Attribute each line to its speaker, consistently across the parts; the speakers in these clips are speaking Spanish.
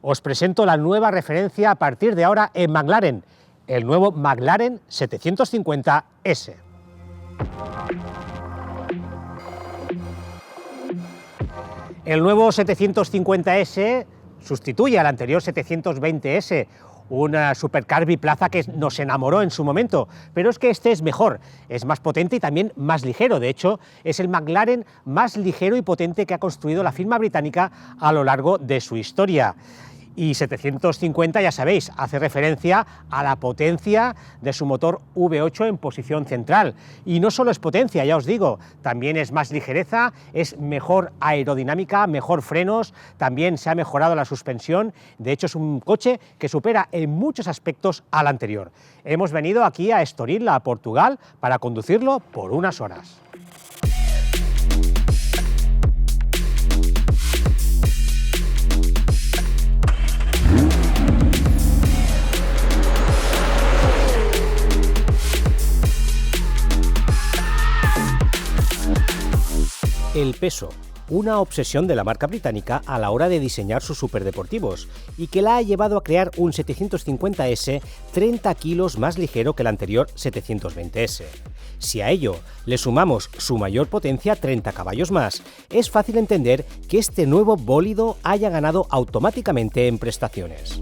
Speaker 1: Os presento la nueva referencia a partir de ahora en McLaren, el nuevo McLaren 750S. El nuevo 750S sustituye al anterior 720S, una supercar biplaza que nos enamoró en su momento, pero es que este es mejor, es más potente y también más ligero. De hecho, es el McLaren más ligero y potente que ha construido la firma británica a lo largo de su historia. Y 750, ya sabéis, hace referencia a la potencia de su motor V8 en posición central. Y no solo es potencia, ya os digo, también es más ligereza, es mejor aerodinámica, mejor frenos, también se ha mejorado la suspensión. De hecho, es un coche que supera en muchos aspectos al anterior. Hemos venido aquí a Estoril, a Portugal, para conducirlo por unas horas. El peso, una obsesión de la marca británica a la hora de diseñar sus superdeportivos y que la ha llevado a crear un 750S 30 kilos más ligero que el anterior 720S. Si a ello le sumamos su mayor potencia, 30 caballos más, es fácil entender que este nuevo bólido haya ganado automáticamente en prestaciones.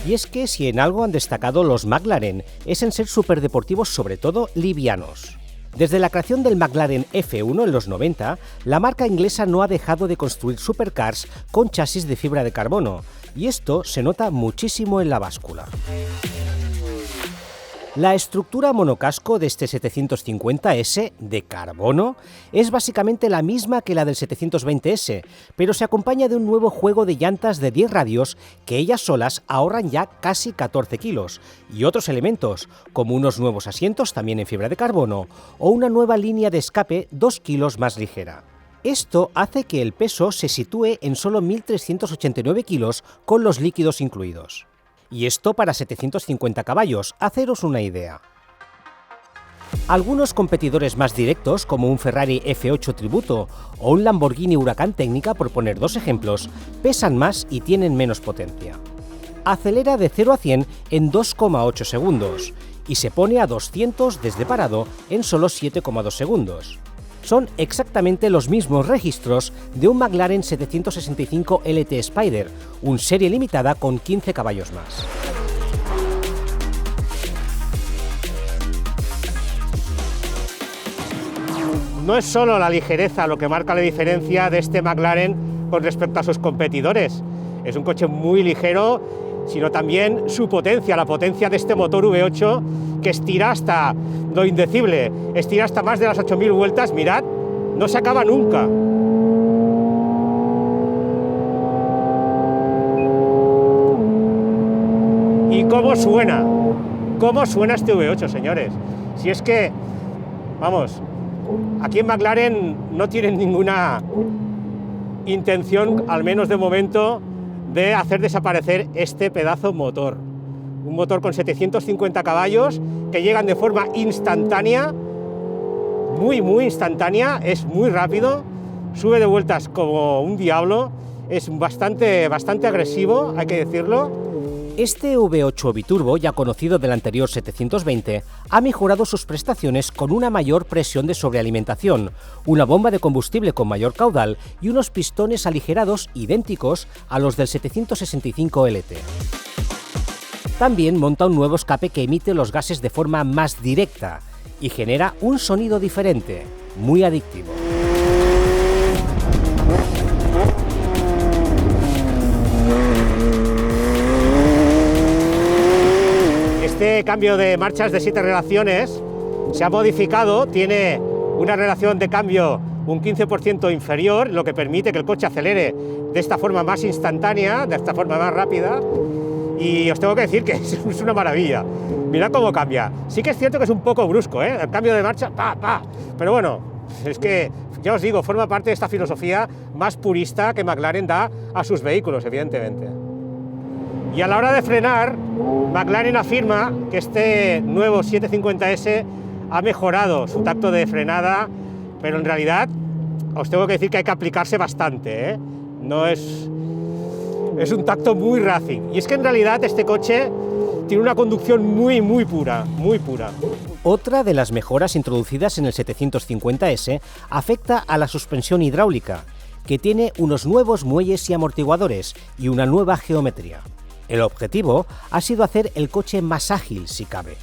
Speaker 1: Y es que si en algo han destacado los McLaren es en ser superdeportivos, sobre todo livianos. Desde la creación del McLaren F1 en los 90, la marca inglesa no ha dejado de construir supercars con chasis de fibra de carbono, y esto se nota muchísimo en la báscula. La estructura monocasco de este 750S de carbono es básicamente la misma que la del 720S, pero se acompaña de un nuevo juego de llantas de 10 radios que ellas solas ahorran ya casi 14 kilos, y otros elementos, como unos nuevos asientos también en fibra de carbono, o una nueva línea de escape 2 kilos más ligera. Esto hace que el peso se sitúe en solo 1.389 kilos con los líquidos incluidos. Y esto para 750 caballos, haceros una idea. Algunos competidores más directos, como un Ferrari F8 Tributo o un Lamborghini Huracán Técnica, por poner dos ejemplos, pesan más y tienen menos potencia. Acelera de 0 a 100 en 2,8 segundos y se pone a 200 desde parado en solo 7,2 segundos. Son exactamente los mismos registros de un McLaren 765 LT Spider, un serie limitada con 15 caballos más. No es solo la ligereza lo que marca la diferencia de este McLaren con respecto a sus competidores. Es un coche muy ligero, sino también su potencia, la potencia de este motor V8 que estira hasta lo indecible, estira hasta más de las 8.000 vueltas, mirad, no se acaba nunca. ¿Y cómo suena este V8, señores? Si es que, vamos, aquí en McLaren no tienen ninguna intención, al menos de momento, de hacer desaparecer este pedazo motor. Un motor con 750 caballos que llegan de forma instantánea, muy instantánea, es muy rápido, sube de vueltas como un diablo, es bastante agresivo, hay que decirlo. Este V8 biturbo, ya conocido del anterior 720, ha mejorado sus prestaciones con una mayor presión de sobrealimentación, una bomba de combustible con mayor caudal y unos pistones aligerados idénticos a los del 765 LT. También monta un nuevo escape que emite los gases de forma más directa y genera un sonido diferente, muy adictivo. Este cambio de marchas de 7 relaciones se ha modificado, tiene una relación de cambio un 15% inferior, lo que permite que el coche acelere de esta forma más instantánea, de esta forma más rápida, y os tengo que decir que es una maravilla. Mirad cómo cambia. Sí que es cierto que es un poco brusco, el cambio de marcha, pero bueno, es que, ya os digo, forma parte de esta filosofía más purista que McLaren da a sus vehículos, evidentemente. Y a la hora de frenar, McLaren afirma que este nuevo 750S ha mejorado su tacto de frenada, pero en realidad os tengo que decir que hay que aplicarse bastante, no es un tacto muy racing. Y es que en realidad este coche tiene una conducción muy pura, muy pura.
Speaker 2: Otra de las mejoras introducidas en el 750S afecta a la suspensión hidráulica, que tiene unos nuevos muelles y amortiguadores y una nueva geometría. El objetivo ha sido hacer el coche más ágil, si cabe.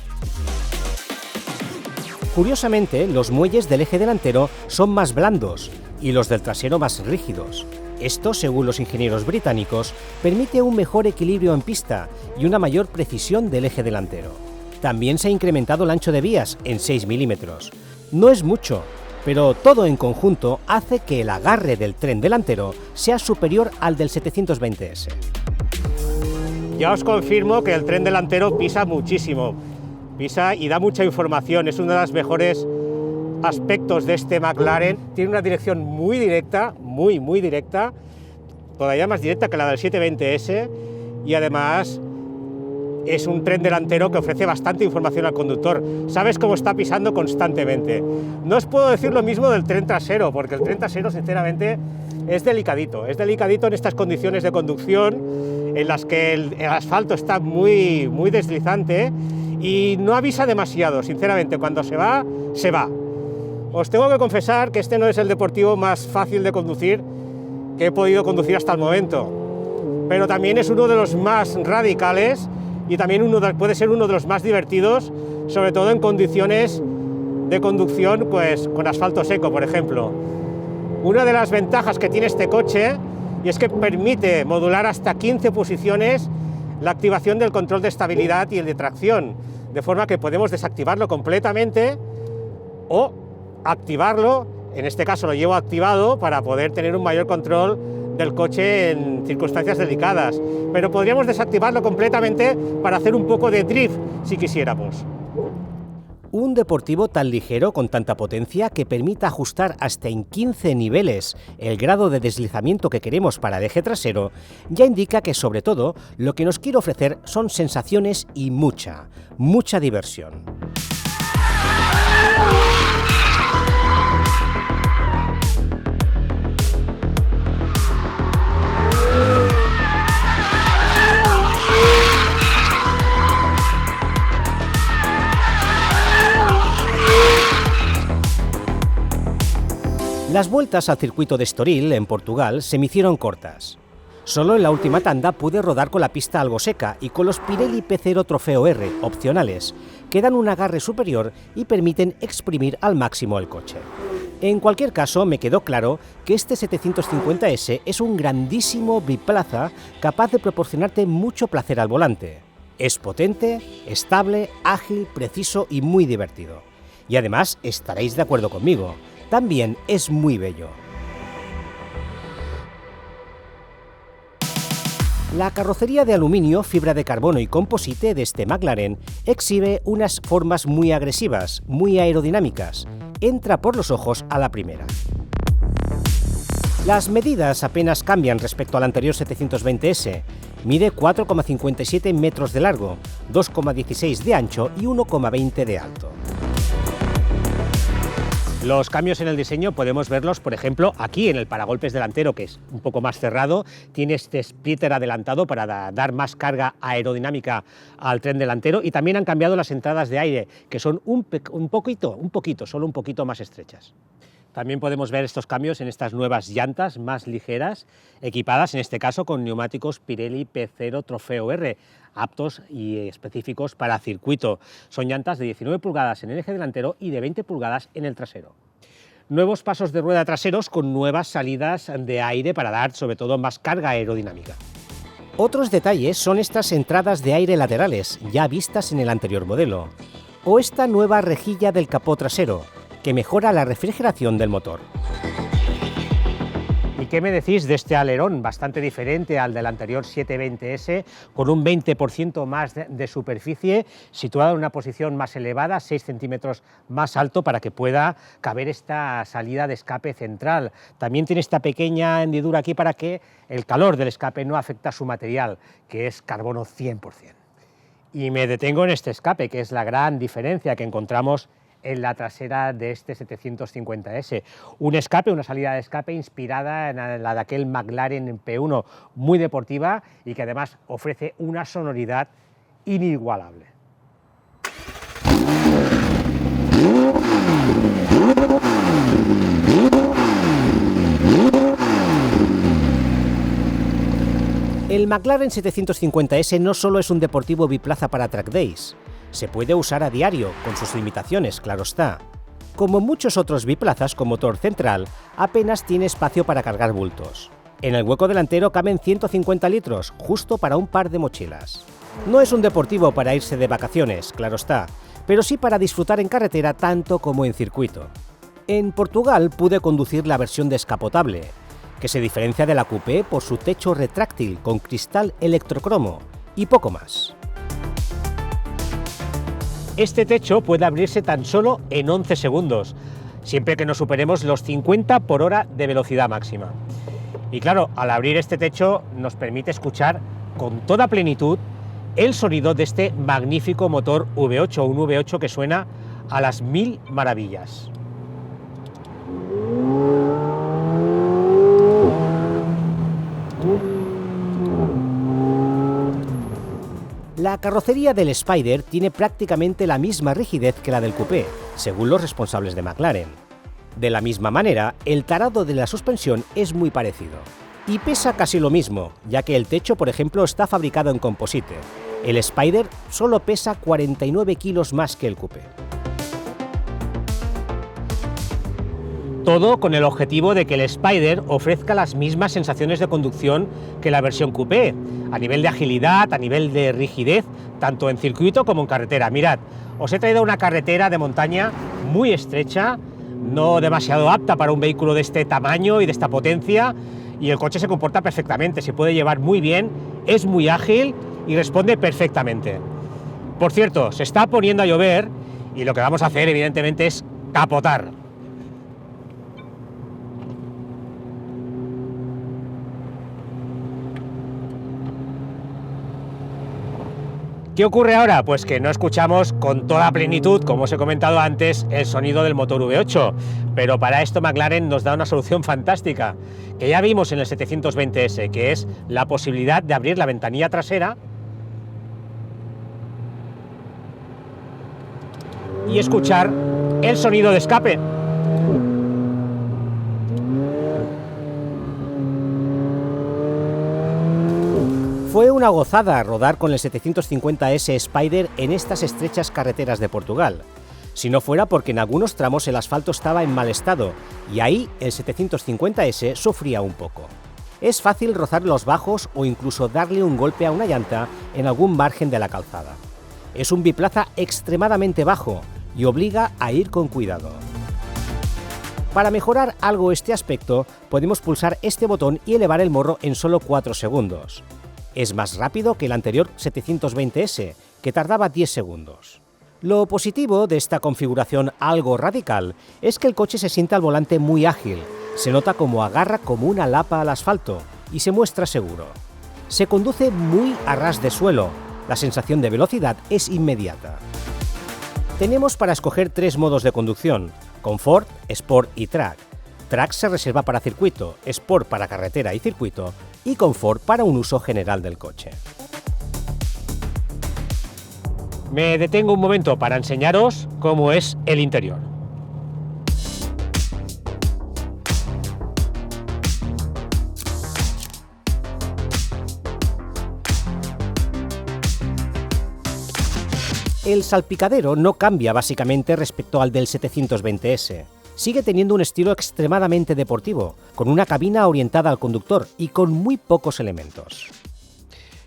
Speaker 2: Curiosamente, los muelles del eje delantero son más blandos y los del trasero más rígidos. Esto, según los ingenieros británicos, permite un mejor equilibrio en pista y una mayor precisión del eje delantero. También se ha incrementado el ancho de vías en 6 milímetros. No es mucho, pero todo en conjunto hace que el agarre del tren delantero sea superior al del 720S.
Speaker 1: Ya os confirmo que el tren delantero pisa muchísimo, pisa y da mucha información, es uno de los mejores aspectos de este McLaren. Tiene una dirección muy directa, muy directa, todavía más directa que la del 720S, y además es un tren delantero que ofrece bastante información al conductor. Sabes cómo está pisando constantemente. No os puedo decir lo mismo del tren trasero, porque el tren trasero, sinceramente, es delicadito en estas condiciones de conducción en las que el asfalto está muy deslizante y no avisa demasiado. Sinceramente, cuando se va, se va. Os tengo que confesar que este no es el deportivo más fácil de conducir que he podido conducir hasta el momento, pero también es uno de los más radicales y también puede ser uno de los más divertidos, sobre todo en condiciones de conducción pues, con asfalto seco, por ejemplo. Una de las ventajas que tiene este coche y es que permite modular hasta 15 posiciones la activación del control de estabilidad y el de tracción, de forma que podemos desactivarlo completamente o activarlo. En este caso lo llevo activado para poder tener un mayor control del coche en circunstancias delicadas, pero podríamos desactivarlo completamente para hacer un poco de drift si quisiéramos.
Speaker 2: Un deportivo tan ligero, con tanta potencia, que permita ajustar hasta en 15 niveles el grado de deslizamiento que queremos para el eje trasero, ya indica que sobre todo lo que nos quiere ofrecer son sensaciones y mucha diversión. Las vueltas al circuito de Estoril, en Portugal, se me hicieron cortas. Solo en la última tanda pude rodar con la pista algo seca y con los Pirelli P0 Trofeo R, opcionales, que dan un agarre superior y permiten exprimir al máximo el coche. En cualquier caso, me quedó claro que este 750S es un grandísimo biplaza capaz de proporcionarte mucho placer al volante. Es potente, estable, ágil, preciso y muy divertido. Y además, estaréis de acuerdo conmigo, también es muy bello. La carrocería de aluminio, fibra de carbono y composite de este McLaren exhibe unas formas muy agresivas, muy aerodinámicas. Entra por los ojos a la primera. Las medidas apenas cambian respecto al anterior 720S. Mide 4,57 metros de largo, 2,16 de ancho y 1,20 de alto.
Speaker 1: Los cambios en el diseño podemos verlos, por ejemplo, aquí en el paragolpes delantero, que es un poco más cerrado, tiene este splitter adelantado para dar más carga aerodinámica al tren delantero, y también han cambiado las entradas de aire, que son solo un poquito más estrechas. También podemos ver estos cambios en estas nuevas llantas más ligeras, equipadas en este caso con neumáticos Pirelli P0 Trofeo R, aptos y específicos para circuito. Son llantas de 19 pulgadas en el eje delantero y de 20 pulgadas en el trasero. Nuevos pasos de rueda traseros con nuevas salidas de aire para dar sobre todo más carga aerodinámica.
Speaker 2: Otros detalles son estas entradas de aire laterales, ya vistas en el anterior modelo, o esta nueva rejilla del capó trasero, que mejora la refrigeración del motor.
Speaker 1: ¿Y qué me decís de este alerón bastante diferente al del anterior 720S, con un 20% más de superficie, situado en una posición más elevada, 6 centímetros más alto, para que pueda caber esta salida de escape central? También tiene esta pequeña hendidura aquí para que el calor del escape no afecte a su material, que es carbono 100%. Y me detengo en este escape, que es la gran diferencia que encontramos en la trasera de este 750S. Un escape, una salida de escape inspirada en la de aquel McLaren P1, muy deportiva y que además ofrece una sonoridad inigualable.
Speaker 2: El McLaren 750S no solo es un deportivo biplaza para track days, se puede usar a diario, con sus limitaciones, claro está. Como muchos otros biplazas con motor central, apenas tiene espacio para cargar bultos. En el hueco delantero caben 150 litros, justo para un par de mochilas. No es un deportivo para irse de vacaciones, claro está, pero sí para disfrutar en carretera tanto como en circuito. En Portugal pude conducir la versión descapotable, que se diferencia de la coupé por su techo retráctil con cristal electrocromo y poco más.
Speaker 1: Este techo puede abrirse tan solo en 11 segundos, siempre que no superemos los 50 por hora de velocidad máxima. Y claro, al abrir este techo nos permite escuchar con toda plenitud el sonido de este magnífico motor V8, un V8 que suena a las 1000 maravillas.
Speaker 2: La carrocería del Spider tiene prácticamente la misma rigidez que la del coupé, según los responsables de McLaren. De la misma manera, el tarado de la suspensión es muy parecido. Y pesa casi lo mismo, ya que el techo, por ejemplo, está fabricado en composite. El Spider solo pesa 49 kilos más que el coupé.
Speaker 1: Todo con el objetivo de que el Spider ofrezca las mismas sensaciones de conducción que la versión coupé, a nivel de agilidad, a nivel de rigidez, tanto en circuito como en carretera. Mirad, os he traído una carretera de montaña muy estrecha, no demasiado apta para un vehículo de este tamaño y de esta potencia, y el coche se comporta perfectamente, se puede llevar muy bien, es muy ágil y responde perfectamente. Por cierto, se está poniendo a llover y lo que vamos a hacer evidentemente es capotar. ¿Qué ocurre ahora? Pues que no escuchamos con toda plenitud, como os he comentado antes, el sonido del motor V8, pero para esto McLaren nos da una solución fantástica, que ya vimos en el 720S, que es la posibilidad de abrir la ventanilla trasera y escuchar el sonido de escape.
Speaker 2: Fue una gozada rodar con el 750S Spider en estas estrechas carreteras de Portugal, si no fuera porque en algunos tramos el asfalto estaba en mal estado y ahí el 750S sufría un poco. Es fácil rozar los bajos o incluso darle un golpe a una llanta en algún margen de la calzada. Es un biplaza extremadamente bajo y obliga a ir con cuidado. Para mejorar algo este aspecto, podemos pulsar este botón y elevar el morro en solo 4 segundos. Es más rápido que el anterior 720S, que tardaba 10 segundos. Lo positivo de esta configuración algo radical es que el coche se siente al volante muy ágil, se nota como agarra como una lapa al asfalto y se muestra seguro. Se conduce muy a ras de suelo, la sensación de velocidad es inmediata. Tenemos para escoger 3 modos de conducción: Confort, Sport y Track. Track se reserva para circuito, Sport para carretera y circuito, y Confort para un uso general del coche.
Speaker 1: Me detengo un momento para enseñaros cómo es el interior.
Speaker 2: El salpicadero no cambia básicamente respecto al del 720S. Sigue teniendo un estilo extremadamente deportivo, con una cabina orientada al conductor y con muy pocos elementos.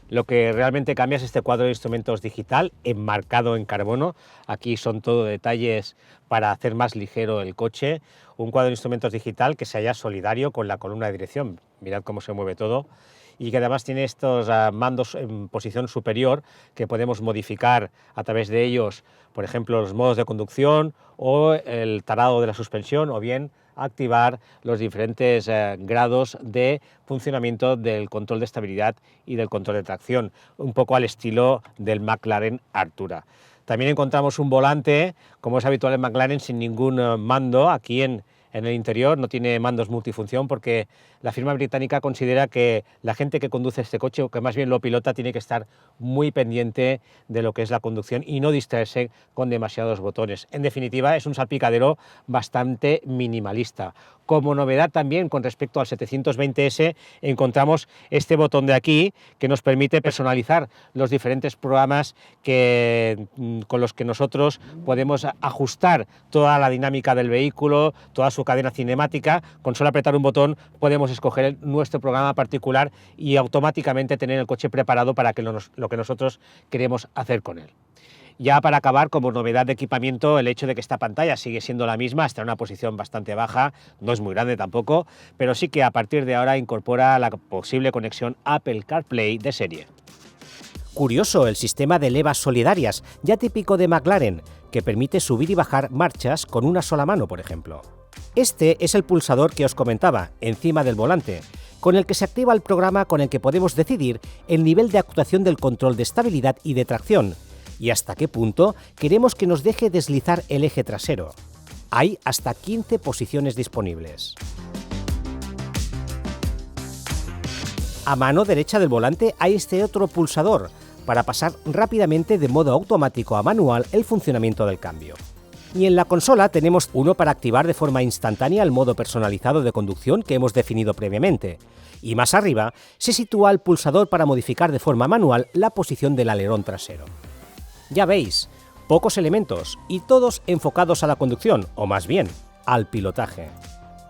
Speaker 1: Lo que realmente cambia es este cuadro de instrumentos digital enmarcado en carbono. Aquí son todo detalles para hacer más ligero el coche. Un cuadro de instrumentos digital que se halla solidario con la columna de dirección. Mirad cómo se mueve todo. Y que además tiene estos mandos en posición superior que podemos modificar a través de ellos, por ejemplo, los modos de conducción o el tarado de la suspensión, o bien activar los diferentes grados de funcionamiento del control de estabilidad y del control de tracción, un poco al estilo del McLaren Artura. También encontramos un volante, como es habitual en McLaren, sin ningún mando aquí en el interior. No tiene mandos multifunción porque la firma británica considera que la gente que conduce este coche, o que más bien lo pilota, tiene que estar muy pendiente de lo que es la conducción y no distraerse con demasiados botones. En definitiva, es un salpicadero bastante minimalista. Como novedad también con respecto al 720S encontramos este botón de aquí que nos permite personalizar los diferentes programas con los que nosotros podemos ajustar toda la dinámica del vehículo, toda su cadena cinemática. Con solo apretar un botón podemos escoger nuestro programa particular y automáticamente tener el coche preparado para lo que nosotros queremos hacer con él. Ya para acabar, como novedad de equipamiento, el hecho de que esta pantalla sigue siendo la misma, está en una posición bastante baja, no es muy grande tampoco, pero sí que a partir de ahora incorpora la posible conexión Apple CarPlay de serie.
Speaker 2: Curioso el sistema de levas solidarias, ya típico de McLaren, que permite subir y bajar marchas con una sola mano, por ejemplo. Este es el pulsador que os comentaba, encima del volante, con el que se activa el programa con el que podemos decidir el nivel de actuación del control de estabilidad y de tracción, y hasta qué punto queremos que nos deje deslizar el eje trasero. Hay hasta 15 posiciones disponibles. A mano derecha del volante hay este otro pulsador, para pasar rápidamente de modo automático a manual el funcionamiento del cambio. Y en la consola tenemos uno para activar de forma instantánea el modo personalizado de conducción que hemos definido previamente, y más arriba se sitúa el pulsador para modificar de forma manual la posición del alerón trasero. Ya veis, pocos elementos y todos enfocados a la conducción, o más bien, al pilotaje.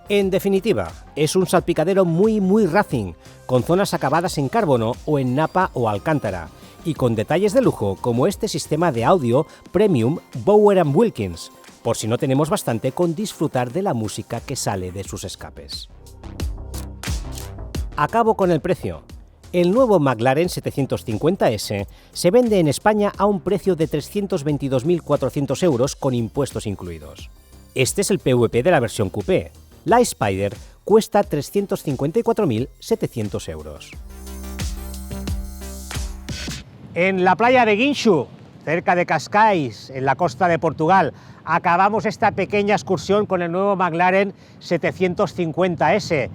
Speaker 2: En definitiva, es un salpicadero muy racing, con zonas acabadas en carbono o en napa o alcántara, y con detalles de lujo como este sistema de audio premium Bowers & Wilkins, por si no tenemos bastante con disfrutar de la música que sale de sus escapes. Acabo con el precio. El nuevo McLaren 750S se vende en España a un precio de 322.400 euros con impuestos incluidos. Este es el PVP de la versión coupé. La Spider cuesta 354.700 euros.
Speaker 1: En la playa de Guinxo, cerca de Cascais, en la costa de Portugal, acabamos esta pequeña excursión con el nuevo McLaren 750S,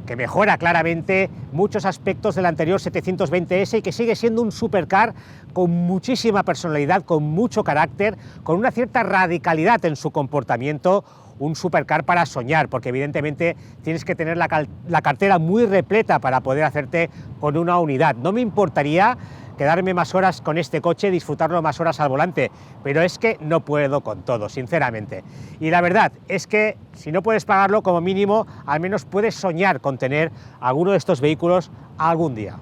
Speaker 1: que mejora claramente muchos aspectos del anterior 720S y que sigue siendo un supercar con muchísima personalidad, con mucho carácter, con una cierta radicalidad en su comportamiento, un supercar para soñar, porque evidentemente tienes que tener la cartera muy repleta para poder hacerte con una unidad. No me importaría quedarme más horas con este coche, disfrutarlo más horas al volante, pero es que no puedo con todo, sinceramente. Y la verdad es que si no puedes pagarlo, como mínimo, al menos puedes soñar con tener alguno de estos vehículos algún día.